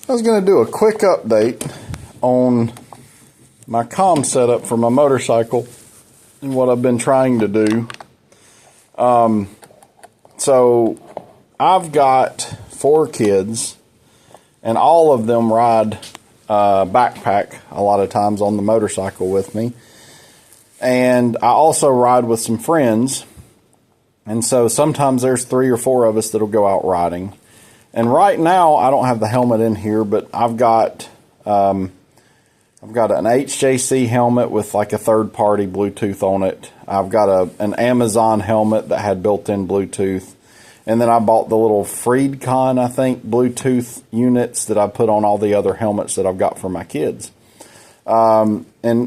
I was going to do a quick update on my comm setup for my motorcycle and what I've been trying to do. So I've got 4 kids, and all of them ride backpack a lot of times on the motorcycle with me. And I also ride with some friends. And so sometimes there's 3 or 4 of us that'll go out riding. And right now, I don't have the helmet in here, but I've got an HJC helmet with like a third-party Bluetooth on it. I've got an Amazon helmet that had built-in Bluetooth. And then I bought the little Freedcon, I think, Bluetooth units that I put on all the other helmets that I've got for my kids. And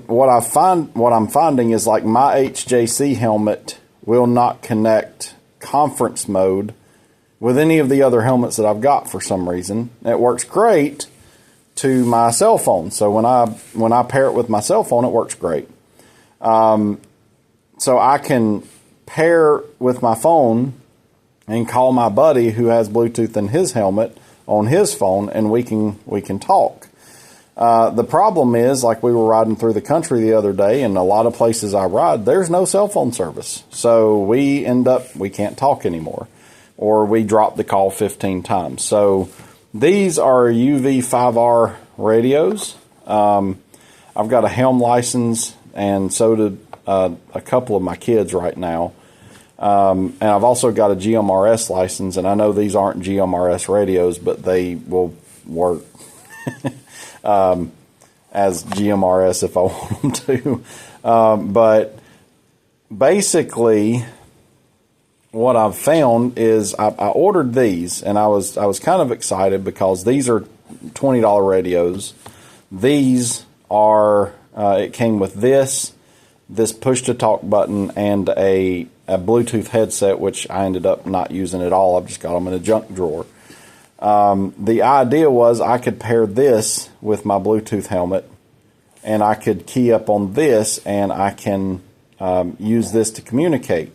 what I'm finding is like my HJC helmet will not connect conference mode with any of the other helmets that I've got for some reason. It works great to my cell phone. So when I pair it with my cell phone, it works great. So I can pair with my phone and call my buddy who has Bluetooth in his helmet on his phone, and we can talk. The problem is, like, we were riding through the country the other day, and a lot of places I ride, there's no cell phone service. So we can't talk anymore, or we drop the call 15 times. So these are UV5R radios. I've got a Helm license, and so did a couple of my kids right now. And I've also got a GMRS license, and I know these aren't GMRS radios, but they will work as GMRS if I want them to. But basically, what I've found is I ordered these, and I was kind of excited because these are $20 radios. These are it came with this push-to-talk button and a Bluetooth headset, which I ended up not using at all. I've just got them in a junk drawer. The idea was I could pair this with my Bluetooth helmet, and I could key up on this, and I can use this to communicate.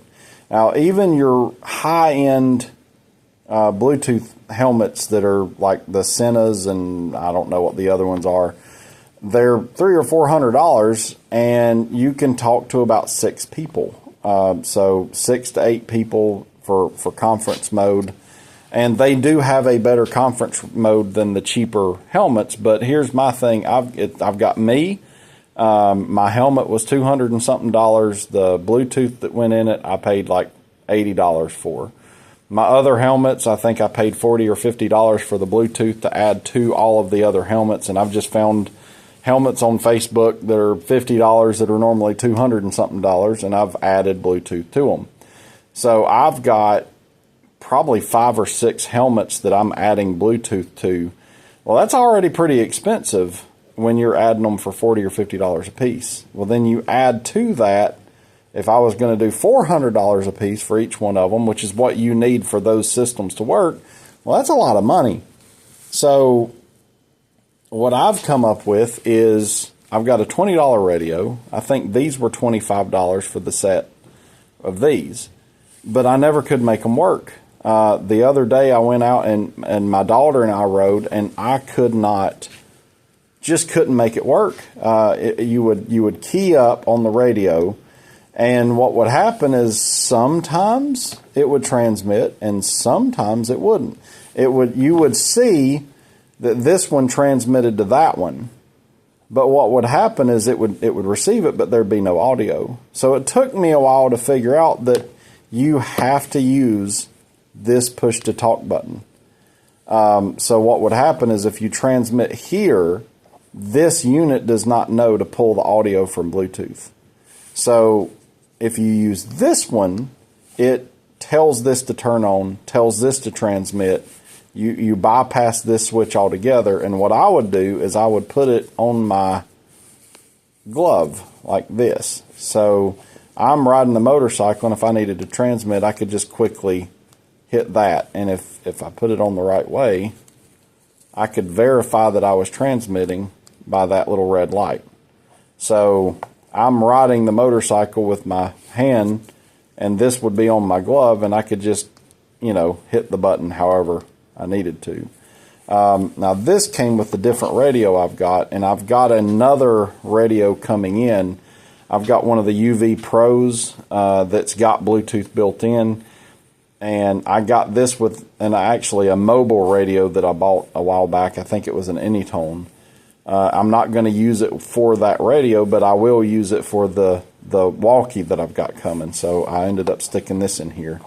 Now, even your high-end Bluetooth helmets that are like the Senas, and I don't know what the other ones are, they're $300 or $400, and you can talk to about 6 people. So 6 to 8 people for conference mode. And they do have a better conference mode than the cheaper helmets. But here's my thing. I've got me. My helmet was $200 and something. The Bluetooth that went in it, I paid like $80 for. My other helmets, I think I paid $40 or $50 for the Bluetooth to add to all of the other helmets. And I've just found helmets on Facebook that are $50 that are normally $200 and something, and I've added Bluetooth to them. So I've got probably 5 or 6 helmets that I'm adding Bluetooth to. Well, that's already pretty expensive when you're adding them for $40 or $50 a piece. Well, then you add to that, if I was going to do $400 a piece for each one of them, which is what you need for those systems to work, well, that's a lot of money. So what I've come up with is I've got a $20 radio. I think these were $25 for the set of these, but I never could make them work. The other day I went out and my daughter and I rode, and I couldn't make it work. You would key up on the radio, and what would happen is sometimes it would transmit and sometimes it wouldn't. You would see that this one transmitted to that one. But what would happen is it would receive it, but there'd be no audio. So it took me a while to figure out that you have to use this push-to-talk button. So what would happen is if you transmit here, this unit does not know to pull the audio from Bluetooth. So if you use this one, it tells this to turn on, tells this to transmit. You bypass this switch altogether, and what I would do is I would put it on my glove like this. So I'm riding the motorcycle, and if I needed to transmit, I could just quickly hit that. And if I put it on the right way, I could verify that I was transmitting by that little red light. So I'm riding the motorcycle with my hand, and this would be on my glove, and I could just, hit the button however I needed to. Now this came with the different radio I've got, and I've got another radio coming in. I've got one of the UV Pros that's got Bluetooth built in, and I got this with actually a mobile radio that I bought a while back. I think it was an Anytone. I'm not going to use it for that radio, but I will use it for the walkie that I've got coming. So I ended up sticking this in here.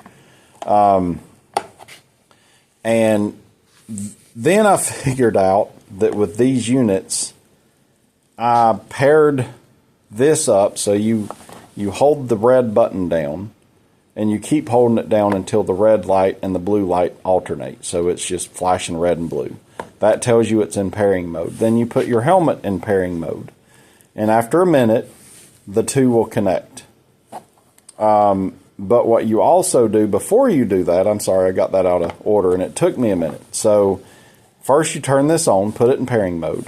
And then I figured out that with these units, I paired this up. So you hold the red button down, and you keep holding it down until the red light and the blue light alternate. So it's just flashing red and blue. That tells you it's in pairing mode. Then you put your helmet in pairing mode. And after a minute, the two will connect. But what you also do before you do that, I'm sorry, I got that out of order and it took me a minute. So first you turn this on, put it in pairing mode,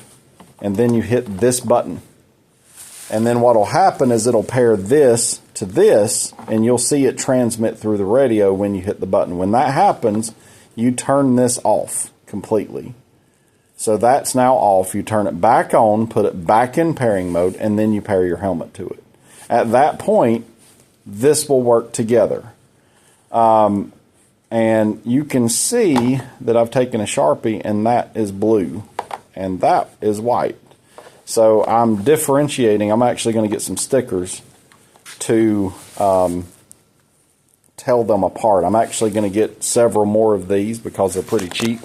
and then you hit this button. And then what will happen is it'll pair this to this, and you'll see it transmit through the radio when you hit the button. When that happens, you turn this off completely. So that's now off. You turn it back on, put it back in pairing mode, and then you pair your helmet to it. At that point, this will work together. And you can see that I've taken a Sharpie, and that is blue, and that is white. So I'm differentiating. I'm actually going to get some stickers to tell them apart. I'm actually going to get several more of these because they're pretty cheap.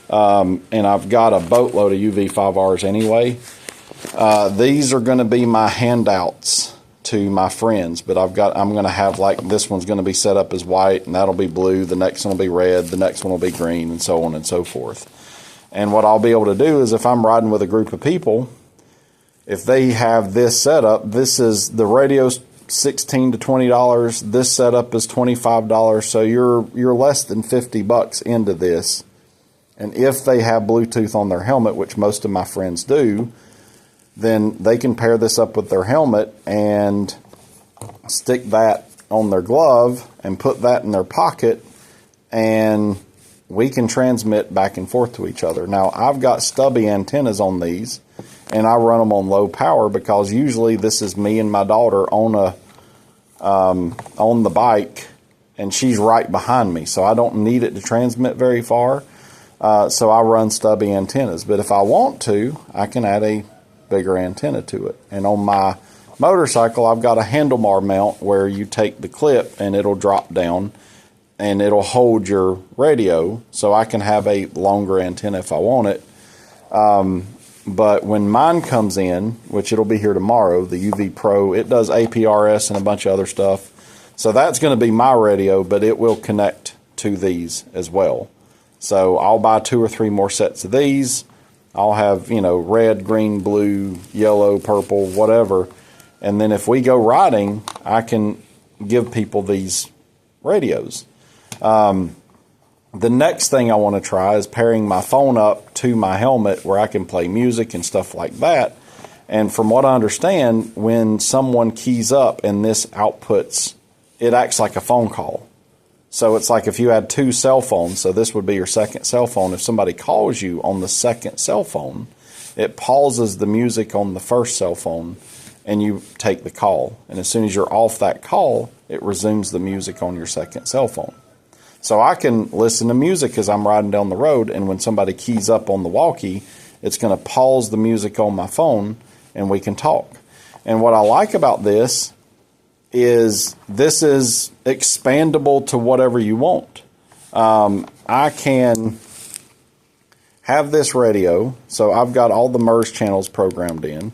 And I've got a boatload of UV5Rs anyway. These are going to be my handouts to my friends, but I'm going to have, like, this one's going to be set up as white, and that'll be blue. The next one will be red. The next one will be green, and so on and so forth. And what I'll be able to do is, if I'm riding with a group of people, if they have this setup, this is the radio's $16 to $20. This setup is $25. So you're less than $50 into this. And if they have Bluetooth on their helmet, which most of my friends do, then they can pair this up with their helmet and stick that on their glove and put that in their pocket, and we can transmit back and forth to each other. Now, I've got stubby antennas on these, and I run them on low power because usually this is me and my daughter on the bike, and she's right behind me, so I don't need it to transmit very far. So I run stubby antennas. But if I want to, I can add a bigger antenna to it. And on my motorcycle, I've got a handlebar mount where you take the clip and it'll drop down and it'll hold your radio, so I can have a longer antenna if I want it. But when mine comes in, which it'll be here tomorrow, the UV Pro, it does APRS and a bunch of other stuff. So that's going to be my radio, but it will connect to these as well. So I'll buy 2 or 3 more sets of these. I'll have, red, green, blue, yellow, purple, whatever. And then if we go riding, I can give people these radios. The next thing I want to try is pairing my phone up to my helmet where I can play music and stuff like that. And from what I understand, when someone keys up and this outputs, it acts like a phone call. So it's like if you had 2 cell phones, so this would be your second cell phone. If somebody calls you on the second cell phone, it pauses the music on the first cell phone and you take the call. And as soon as you're off that call, it resumes the music on your second cell phone. So I can listen to music as I'm riding down the road, and when somebody keys up on the walkie, it's going to pause the music on my phone and we can talk. And what I like about this is expandable to whatever you want. I can have this radio, so I've got all the MERS channels programmed in.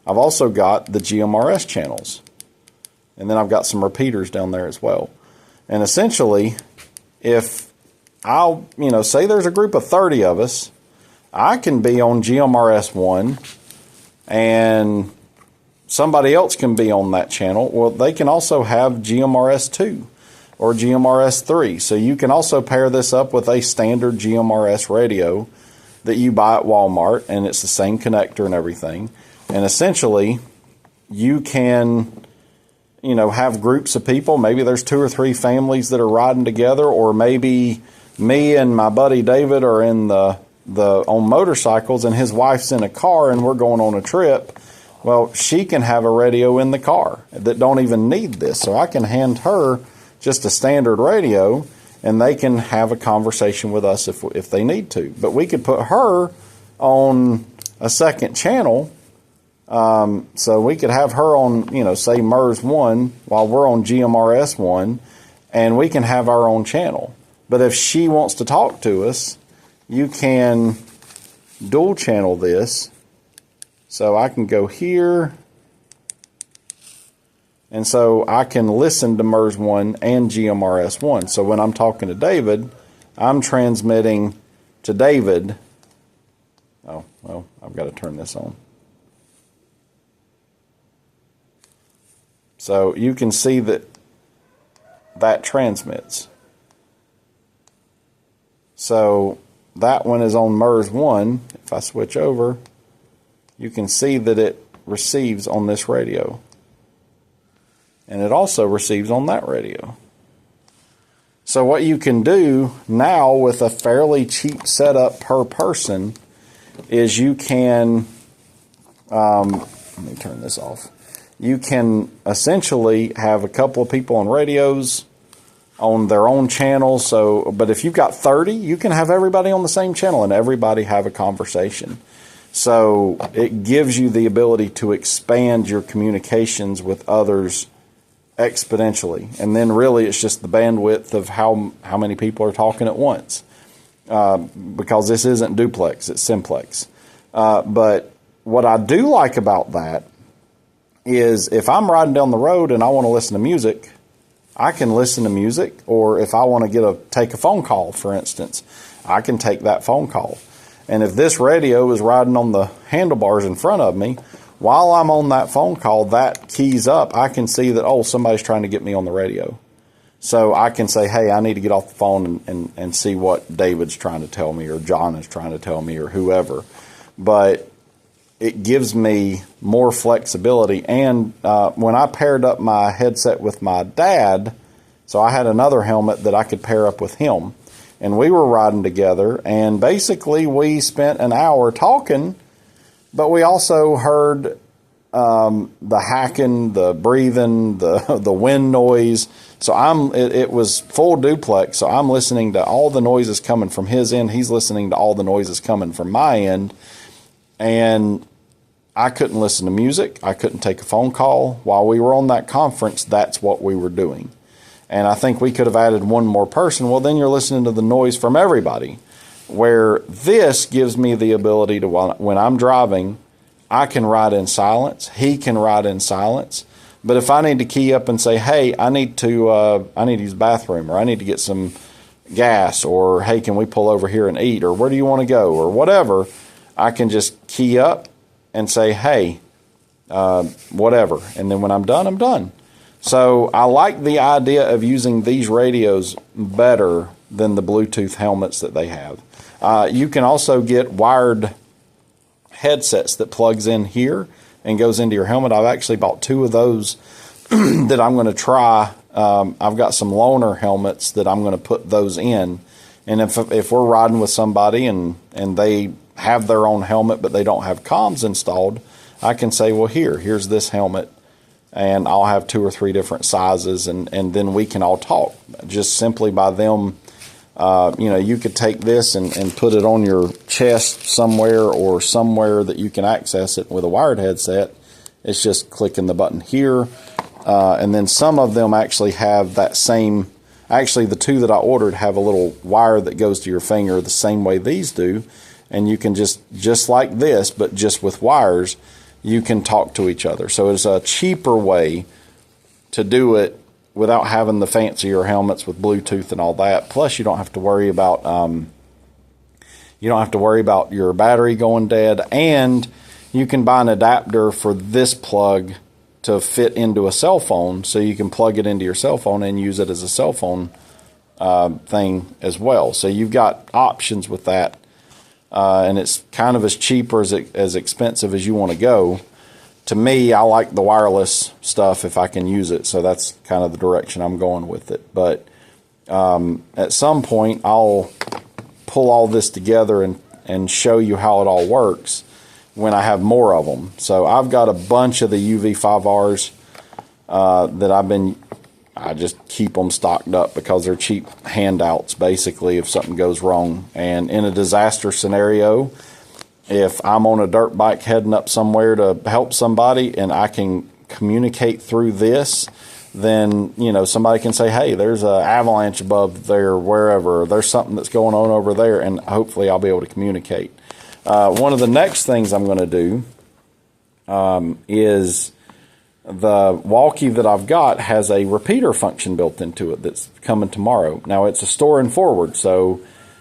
I've also got the GMRS channels, and then I've got some repeaters down there as well. And essentially, if I'll, say there's a group of 30 of us, I can be on GMRS 1 and somebody else can be on that channel. Well, they can also have GMRS 2 or GMRS 3. So you can also pair this up with a standard GMRS radio that you buy at Walmart, and it's the same connector and everything. And essentially, you can, have groups of people. Maybe there's 2 or 3 families that are riding together, or maybe me and my buddy David are in the on motorcycles and his wife's in a car and we're going on a trip, well, she can have a radio in the car that don't even need this. So I can hand her just a standard radio and they can have a conversation with us if they need to. But we could put her on a second channel. So we could have her on, say MERS 1 while we're on GMRS 1, and we can have our own channel. But if she wants to talk to us, you can dual channel this. So I can go here, and so I can listen to MERS 1 and GMRS 1. So when I'm talking to David, I'm transmitting to David. Oh, well, I've got to turn this on. So you can see that transmits. So that one is on MERS 1. If I switch over, you can see that it receives on this radio. And it also receives on that radio. So what you can do now with a fairly cheap setup per person is you can, let me turn this off. You can essentially have a couple of people on radios on their own channel. But if you've got 30, you can have everybody on the same channel and everybody have a conversation. So it gives you the ability to expand your communications with others exponentially. And then really it's just the bandwidth of how many people are talking at once. Because this isn't duplex, it's simplex. But what I do like about that is if I'm riding down the road and I want to listen to music, I can listen to music. Or if I want to take a phone call, for instance, I can take that phone call. And if this radio is riding on the handlebars in front of me, while I'm on that phone call, that keys up, I can see that, somebody's trying to get me on the radio. So I can say, hey, I need to get off the phone and see what David's trying to tell me, or John is trying to tell me, or whoever. But it gives me more flexibility. And when I paired up my headset with my dad, so I had another helmet that I could pair up with him. And we were riding together, and basically we spent an hour talking, but we also heard the hacking, the breathing, the wind noise. So it was full duplex, so I'm listening to all the noises coming from his end. He's listening to all the noises coming from my end. And I couldn't listen to music. I couldn't take a phone call. While we were on that conference, that's what we were doing. And I think we could have added one more person. Well, then you're listening to the noise from everybody. Where this gives me the ability to, when I'm driving, I can ride in silence. He can ride in silence. But if I need to key up and say, hey, I need to use the bathroom, or I need to get some gas, or hey, can we pull over here and eat, or where do you want to go, or whatever, I can just key up and say, hey, whatever. And then when I'm done, I'm done. So I like the idea of using these radios better than the Bluetooth helmets that they have. You can also get wired headsets that plugs in here and goes into your helmet. I've actually bought 2 of those that I'm going to try. I've got some loaner helmets that I'm going to put those in. And if we're riding with somebody and they have their own helmet but they don't have comms installed, I can say, well, here's this helmet. And I'll have 2 or 3 different sizes, and then we can all talk just simply by them. You could take this and put it on your chest somewhere, or somewhere that you can access it with a wired headset. It's just clicking the button here. And then some of them actually have that same, actually the 2 that I ordered have a little wire that goes to your finger the same way these do. And you can just like this, but just with wires, you can talk to each other. So it's a cheaper way to do it without having the fancier helmets with Bluetooth and all that. Plus, you don't have to worry about your battery going dead, and you can buy an adapter for this plug to fit into a cell phone, so you can plug it into your cell phone and use it as a cell phone thing as well. So you've got options with that. And it's kind of as cheap or as expensive as you want to go. To me, I like the wireless stuff if I can use it, so that's kind of the direction I'm going with it. But at some point, I'll pull all this together and show you how it all works when I have more of them. So I've got a bunch of the UV5Rs that I just keep them stocked up because they're cheap handouts, basically, if something goes wrong. And in a disaster scenario, if I'm on a dirt bike heading up somewhere to help somebody and I can communicate through this, then, somebody can say, hey, there's an avalanche above there, wherever, or there's something that's going on over there, and hopefully I'll be able to communicate. One of the next things I'm going to do is the walkie that I've got has a repeater function built into it that's coming tomorrow. Now, it's a store and forward, so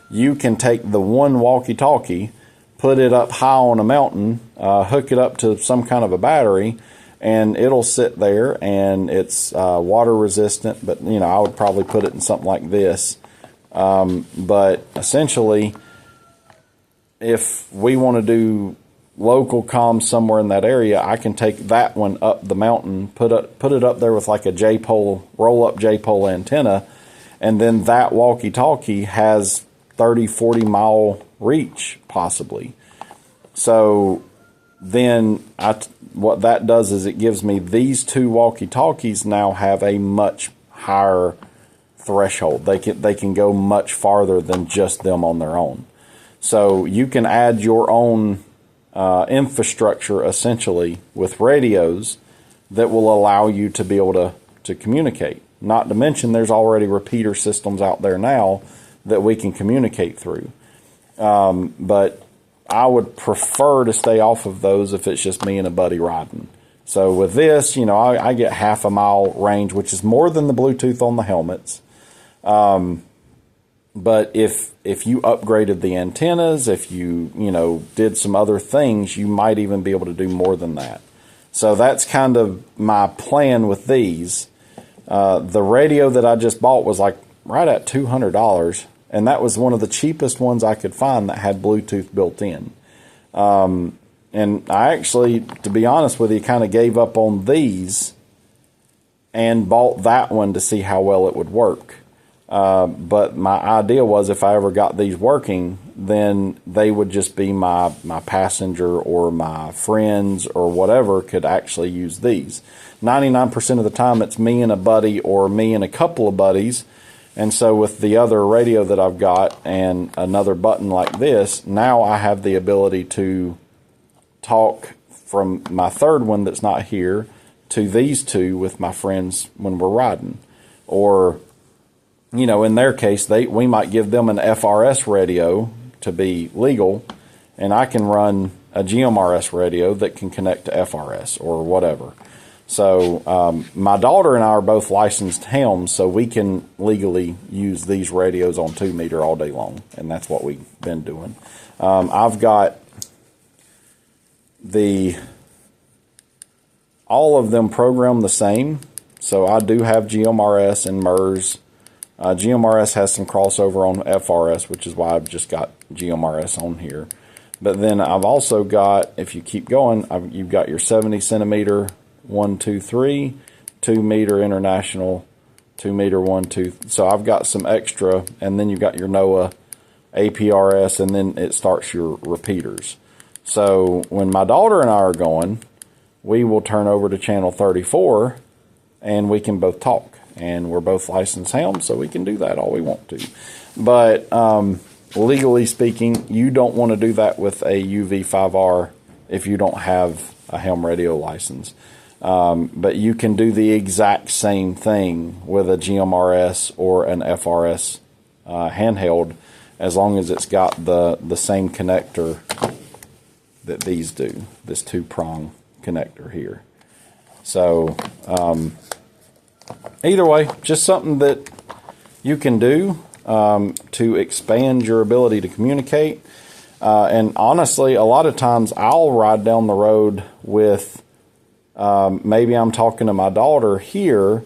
you can take the one walkie-talkie, put it up high on a mountain, hook it up to some kind of a battery, and it'll sit there, and it's water resistant, but I would probably put it in something like this. But essentially, if we want to do local comms somewhere in that area, I can take that one up the mountain, put it up there with like a J-pole, roll-up J-pole antenna, and then that walkie-talkie has 30, 40-mile reach, possibly. So then what that does is it gives me these two walkie-talkies now have a much higher threshold. They can go much farther than just them on their own. So you can add your own infrastructure, essentially, with radios that will allow you to be able to communicate. Not to mention there's already repeater systems out there now that we can communicate through. But I would prefer to stay off of those if it's just me and a buddy riding. So with this, I get half a mile range, which is more than the Bluetooth on the helmets. But if you upgraded the antennas, if you did some other things, you might even be able to do more than that. So that's kind of my plan with these. The radio that I just bought was like right at $200, and that was one of the cheapest ones I could find that had Bluetooth built in. And I actually, to be honest with you, kind of gave up on these and bought that one to see how well it would work. But my idea was if I ever got these working, then they would just be my passenger or my friends or whatever could actually use these. 99% of the time it's me and a buddy or me and a couple of buddies. And so with the other radio that I've got and another button like this, now I have the ability to talk from my third one that's not here to these two with my friends when we're riding. Or, in their case, we might give them an FRS radio to be legal, and I can run a GMRS radio that can connect to FRS or whatever. So my daughter and I are both licensed hams, so we can legally use these radios on 2-meter all day long, and that's what we've been doing. I've got all of them programmed the same, so I do have GMRS and MERS. GMRS has some crossover on FRS, which is why I've just got GMRS on here. But then I've also got, if you keep going, you've got your 70 centimeter 1, 2, 3, 2 meter international, 2 meter 1, 2. So I've got some extra, and then you've got your NOAA APRS, and then it starts your repeaters. So when my daughter and I are going, we will turn over to channel 34, and we can both talk. And we're both licensed hams, so we can do that all we want to. But legally speaking, you don't want to do that with a UV5R if you don't have a ham radio license. But you can do the exact same thing with a GMRS or an FRS handheld, as long as it's got the same connector that these do, this 2-prong connector here. So either way, just something that you can do to expand your ability to communicate. And honestly, a lot of times I'll ride down the road with maybe I'm talking to my daughter here,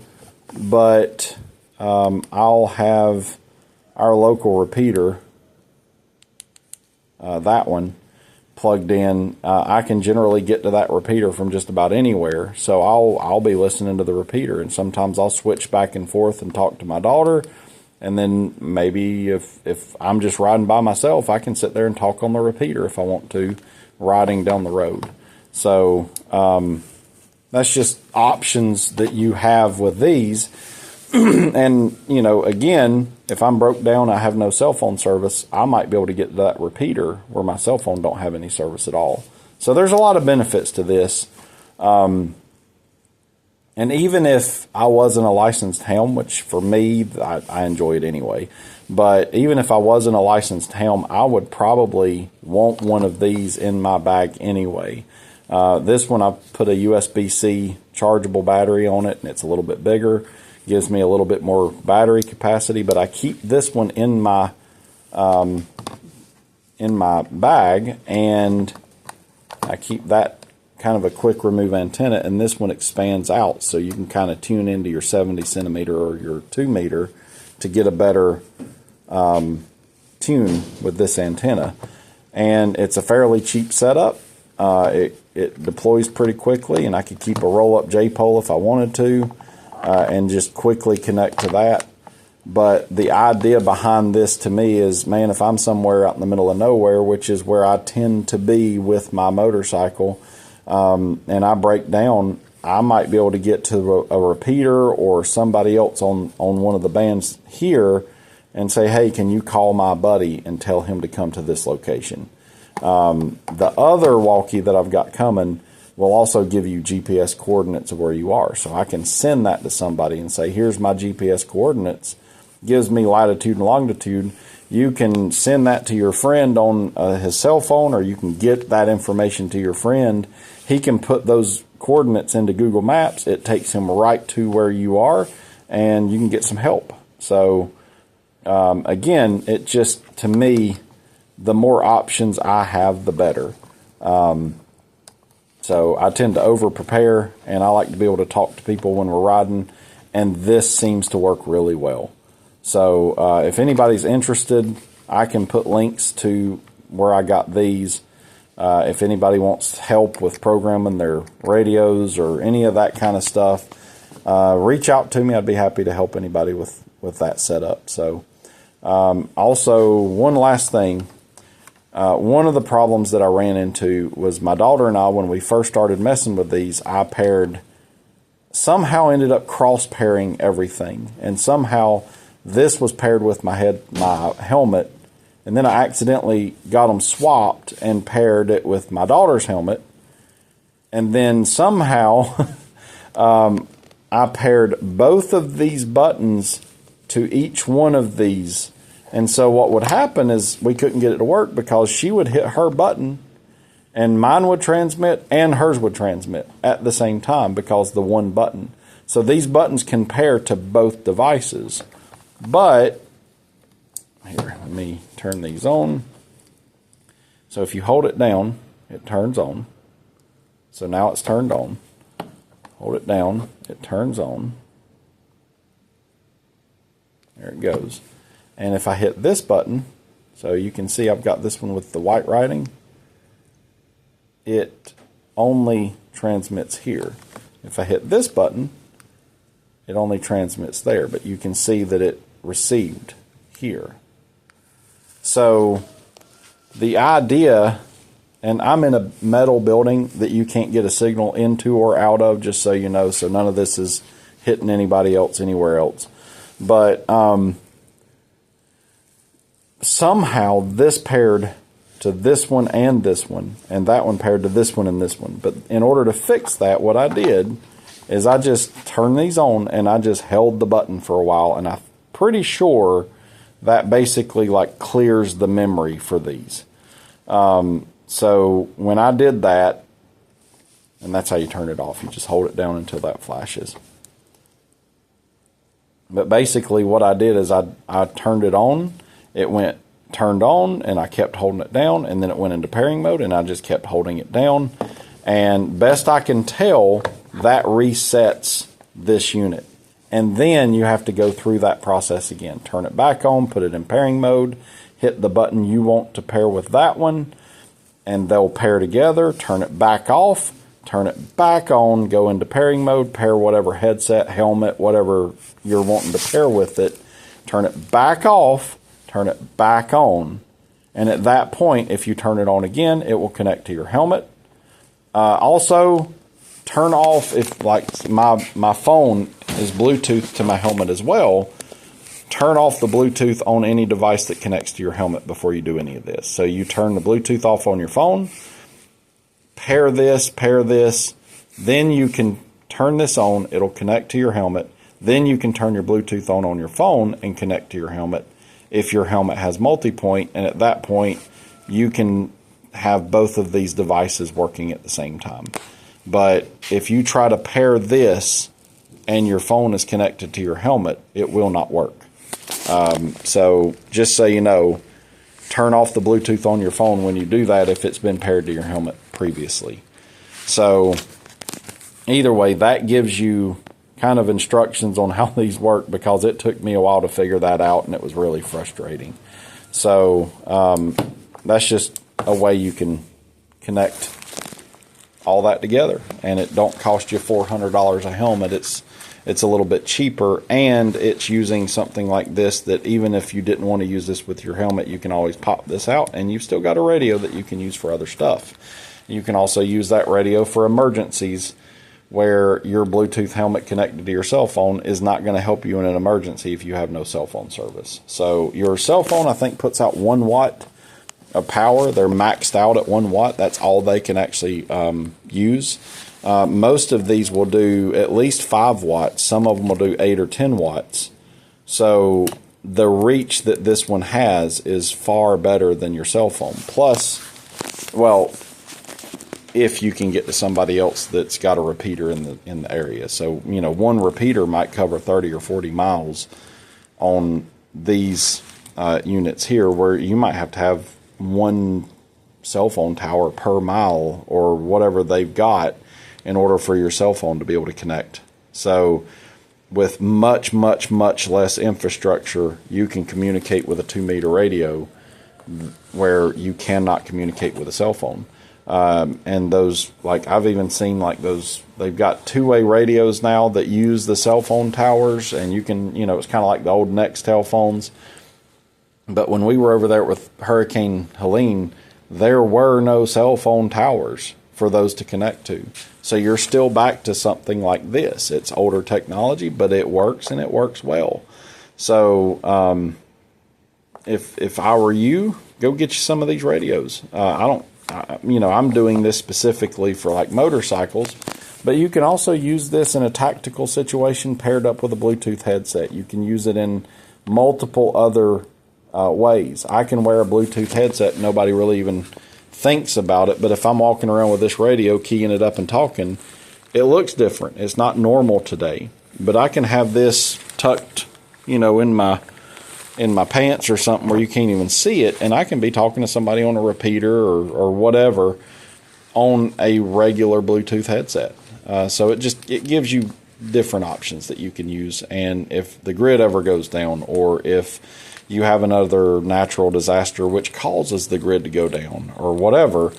but I'll have our local repeater, that one, plugged in. I can generally get to that repeater from just about anywhere, so I'll be listening to the repeater, and sometimes I'll switch back and forth and talk to my daughter, And then maybe if I'm just riding by myself, I can sit there and talk on the repeater if I want to, riding down the road. So that's just options that you have with these. And, you know, again, if I'm broke down, I have no cell phone service, I might be able to get to that repeater where my cell phone don't have any service at all. So there's a lot of benefits to this. And even if I wasn't a licensed helm, which for me, I enjoy it anyway, but even if I wasn't a licensed helm, I would probably want one of these in my bag anyway. This one, I put a USB-C chargeable battery on it, and it's a little bit bigger, gives me a little bit more battery capacity, but I keep this one in my bag, and I keep that kind of a quick remove antenna, and this one expands out so you can kind of tune into your 70 centimeter or your 2 meter to get a better tune with this antenna. And it's a fairly cheap setup. It deploys pretty quickly, and I could keep a roll-up J-pole if I wanted to, and just quickly connect to that. But the idea behind this to me is, man, if I'm somewhere out in the middle of nowhere, which is where I tend to be with my motorcycle, and I break down, I might be able to get to a repeater or somebody else on one of the bands here and say, hey, can you call my buddy and tell him to come to this location? The other walkie that I've got coming will also give you GPS coordinates of where you are. So I can send that to somebody and say, here's my GPS coordinates. Gives me latitude and longitude. You can send that to your friend on his cell phone, or you can get that information to your friend. He can put those coordinates into Google Maps. It takes him right to where you are, and you can get some help. So, again, it just, to me, the more options I have, the better. So I tend to over-prepare, and I like to be able to talk to people when we're riding, and this seems to work really well. So if anybody's interested, I can put links to where I got these. If anybody wants help with programming their radios or any of that kind of stuff, reach out to me. I'd be happy to help anybody with that setup. So also, one last thing. One of the problems that I ran into was my daughter and I, when we first started messing with these, I somehow ended up cross-pairing everything. And somehow this was paired with my helmet, and then I accidentally got them swapped and paired it with my daughter's helmet. And then somehow I paired both of these buttons to each one of these. And so what would happen is we couldn't get it to work because she would hit her button and mine would transmit and hers would transmit at the same time because the one button. So these buttons can pair to both devices. But, here, let me turn these on. So if you hold it down, it turns on. So now it's turned on. Hold it down, it turns on. There it goes. And if I hit this button, so you can see I've got this one with the white writing, it only transmits here. If I hit this button, it only transmits there, but you can see that it received here. So the idea, and I'm in a metal building that you can't get a signal into or out of, just so you know, so none of this is hitting anybody else anywhere else. But somehow this paired to this one and that one paired to this one and this one. But in order to fix that, what I did is I just turned these on and I just held the button for a while, and I'm pretty sure that basically like clears the memory for these. So when I did that, and that's how you turn it off, you just hold it down until that flashes. But basically what I did is I turned it on, it went turned on, and I kept holding it down, and then it went into pairing mode, and I just kept holding it down. And best I can tell, that resets this unit. And then you have to go through that process again. Turn it back on, put it in pairing mode, hit the button you want to pair with that one, and they'll pair together. Turn it back off, turn it back on, go into pairing mode, pair whatever headset, helmet, whatever you're wanting to pair with it, turn it back off, turn it back on. And at that point, if you turn it on again, it will connect to your helmet. Also, turn off, if like my phone is Bluetooth to my helmet as well, turn off the Bluetooth on any device that connects to your helmet before you do any of this. So you turn the Bluetooth off on your phone, pair this, then you can turn this on, it'll connect to your helmet. Then you can turn your Bluetooth on your phone and connect to your helmet if your helmet has multi-point, and at that point you can have both of these devices working at the same time. But if you try to pair this and your phone is connected to your helmet, it will not work. So just so you know, turn off the Bluetooth on your phone when you do that if it's been paired to your helmet previously. So either way, that gives you kind of instructions on how these work, because it took me a while to figure that out and it was really frustrating. So that's just a way you can connect all that together, and it don't cost you $400 a helmet. It's a little bit cheaper, and it's using something like this that even if you didn't want to use this with your helmet, you can always pop this out and you've still got a radio that you can use for other stuff. You can also use that radio for emergencies, where your Bluetooth helmet connected to your cell phone is not going to help you in an emergency if you have no cell phone service. So your cell phone, I think, puts out 1 watt of power. They're maxed out at 1 watt. That's all they can actually use. Most of these will do at least 5 watts. Some of them will do 8 or 10 watts. So the reach that this one has is far better than your cell phone. Plus, well, if you can get to somebody else that's got a repeater in the area. So, you know, one repeater might cover 30 or 40 miles on these units here, where you might have to have 1 cell phone tower per mile or whatever they've got in order for your cell phone to be able to connect. So with much less infrastructure, you can communicate with a 2-meter radio where you cannot communicate with a cell phone. And those, like, I've even seen like those, they've got 2-way radios now that use the cell phone towers, and you can, you know, it's kind of like the old Nextel phones. But when we were over there with Hurricane Helene, there were no cell phone towers for those to connect to. So you're still back to something like this. It's older technology, but it works, and it works well. So if I were you, go get you some of these radios. I'm doing this specifically for like motorcycles, but you can also use this in a tactical situation paired up with a Bluetooth headset. You can use it in multiple other ways. I can wear a Bluetooth headset, nobody really even thinks about it, but if I'm walking around with this radio, keying it up and talking, it looks different. It's not normal today, but I can have this tucked, you know, in my pants or something where you can't even see it, and I can be talking to somebody on a repeater or whatever on a regular Bluetooth headset. So it gives you different options that you can use, and if the grid ever goes down, or if you have another natural disaster which causes the grid to go down or whatever,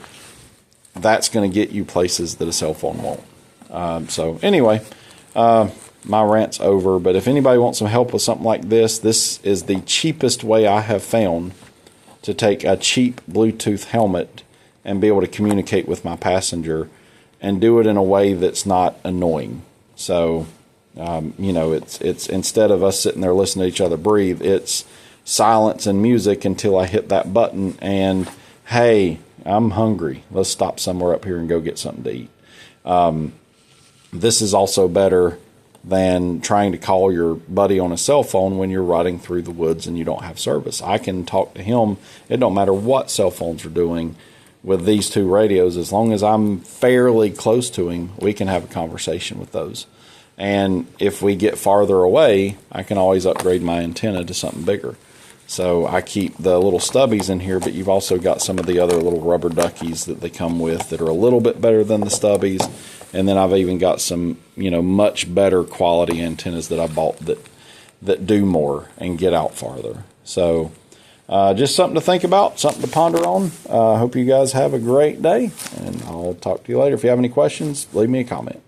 that's going to get you places that a cell phone won't. So anyway, my rant's over, but if anybody wants some help with something like this, this is the cheapest way I have found to take a cheap Bluetooth helmet and be able to communicate with my passenger and do it in a way that's not annoying. So, it's instead of us sitting there listening to each other breathe, it's silence and music until I hit that button and, hey, I'm hungry. Let's stop somewhere up here and go get something to eat. This is also better than trying to call your buddy on a cell phone when you're riding through the woods and you don't have service. I can talk to him. It don't matter what cell phones are doing with these 2 radios. As long as I'm fairly close to him, we can have a conversation with those. And if we get farther away, I can always upgrade my antenna to something bigger. So I keep the little stubbies in here, but you've also got some of the other little rubber duckies that they come with that are a little bit better than the stubbies. And then I've even got some, much better quality antennas that I bought that do more and get out farther. So just something to think about, something to ponder on. I hope you guys have a great day, and I'll talk to you later. If you have any questions, leave me a comment.